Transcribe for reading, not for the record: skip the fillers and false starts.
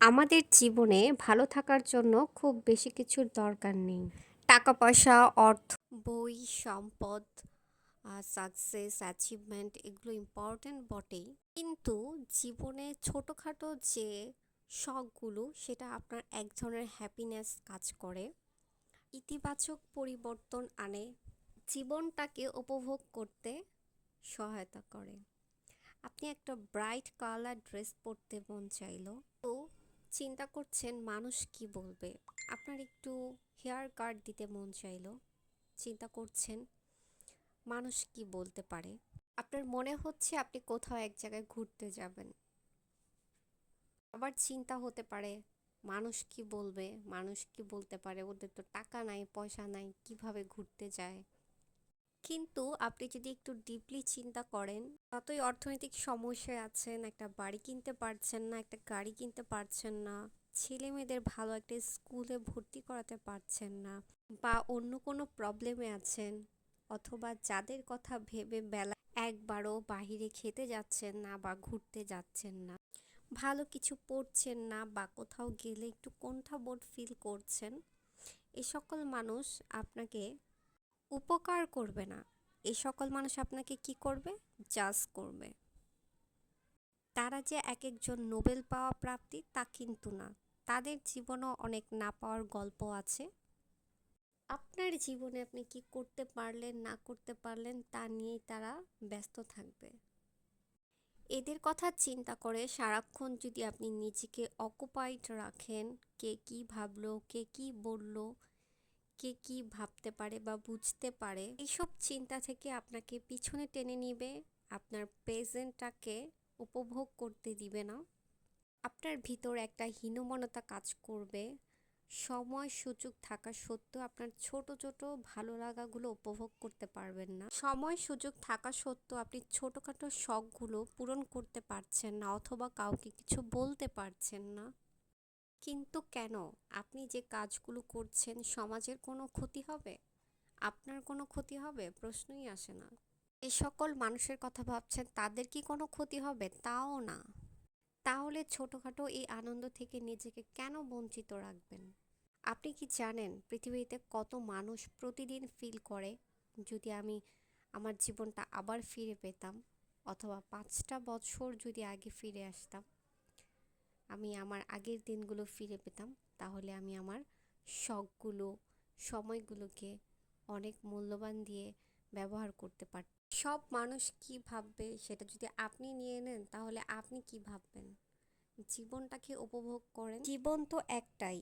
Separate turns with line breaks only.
আমাদের জীবনে ভালো থাকার জন্য খুব বেশি কিছুর দরকার নেই। টাকা পয়সা, অর্থ, বই, সম্পদ, সাকসেস, অ্যাচিভমেন্ট এগুলো ইম্পর্ট্যান্ট বটেই। কিন্তু জীবনে ছোটোখাটো যে শখগুলো সেটা আপনার এক ধরনের হ্যাপিনেস কাজ করে, ইতিবাচক পরিবর্তন আনে, জীবনটাকে উপভোগ করতে সহায়তা করে। আপনি একটা ব্রাইট কালার ড্রেস পরতে মন চাইলো, তো চিন্তা করছেন মানুষ কি বলবে। আপনার একটু হেয়ার কাট দিতে মন চাইলো, চিন্তা করছেন মানুষ কি বলতে পারে। আপনার মনে হচ্ছে আপনি কোথাও এক জায়গায় ঘুরতে যাবেন, আবার চিন্তা হতে পারে মানুষ কি বলবে, মানুষ কি বলতে পারে, ওদের তো টাকা নাই, পয়সা নাই, কিভাবে ঘুরতে যায়। কিন্তু আপনি যদি একটু ডিপলি চিন্তা করেন, যতই অর্থনৈতিক সমস্যায় আছেন, একটা বাড়ি কিনতে পারছেন না, একটা গাড়ি কিনতে পারছেন না, ছেলে মেয়েদের ভালো একটা স্কুলে ভর্তি করাতে পারছেন না, বা অন্য কোনো প্রবলেমে আছেন, অথবা যাদের কথা ভেবে বেলা একবারও বাহিরে খেতে যাচ্ছেন না বা ঘুরতে যাচ্ছেন না, ভালো কিছু পড়ছেন না, বা কোথাও গেলে একটু কুণ্ঠাবোধ ফিল করছেন, এ সকল মানুষ আপনাকে উপকার করবে না। এই সকল মানুষ আপনাকে কি করবে? জাজ করবে। তারা যে এক একজন নোবেল পাওয়া প্রাপ্তি তা কিন্তু না। তাদের জীবনেও অনেক না পাওয়ার গল্প আছে। আপনার জীবনে আপনি কি করতে পারলেন না করতে পারলেন তা নিয়েই তারা ব্যস্ত থাকবে। এদের কথা চিন্তা করে সারাক্ষণ যদি আপনি নিজেকে অকুপাইড রাখেন, কে কি ভাবলো, কে কি বললো, কে কি ভাবতে পারে বা বুঝতে পারে, এইসব চিন্তা থেকে আপনাকে পিছনে টেনে নিবে, আপনার প্রেজেন্টটাকে উপভোগ করতে দিবে না। আপনার ভিতর একটা হীনমন্যতা কাজ করবে। সময় সুযোগ থাকা সত্ত্বেও আপনার ছোট ছোট ভালো লাগাগুলো উপভোগ করতে পারবেন না। সময় সুযোগ থাকা সত্ত্বেও আপনি ছোটখাটো শখগুলো পূরণ করতে পারছেন না, অথবা কাউকে কিছু বলতে পারছেন না। কিন্তু কেন? আপনি যে কাজগুলো করছেন সমাজের কোনো ক্ষতি হবে? আপনার কোনো ক্ষতি হবে? প্রশ্নই আসে না। যে সকল মানুষের কথা ভাবছেন তাদের কি কোনো ক্ষতি হবে? তাও না। তাহলে ছোটখাটো এই আনন্দ থেকে নিজেকে কেন বঞ্চিত রাখবেন? আপনি কি জানেন পৃথিবীতে কত মানুষ প্রতিদিন ফিল করে, যদি আমি আমার জীবনটা আবার ফিরে পেতাম, অথবা 5টা বছর যদি আগে ফিরে আসতাম, আমি আমার আগের দিনগুলো ফিরে পেতাম, তাহলে আমি আমার শখগুলো, সময়গুলোকে অনেক মূল্যবান দিয়ে ব্যবহার করতে পারতাম। সব মানুষ কি ভাববে সেটা যদি আপনি নিয়ে নেন, তাহলে আপনি কি ভাববেন? জীবনটাকে উপভোগ করেন। জীবন তো একটাই।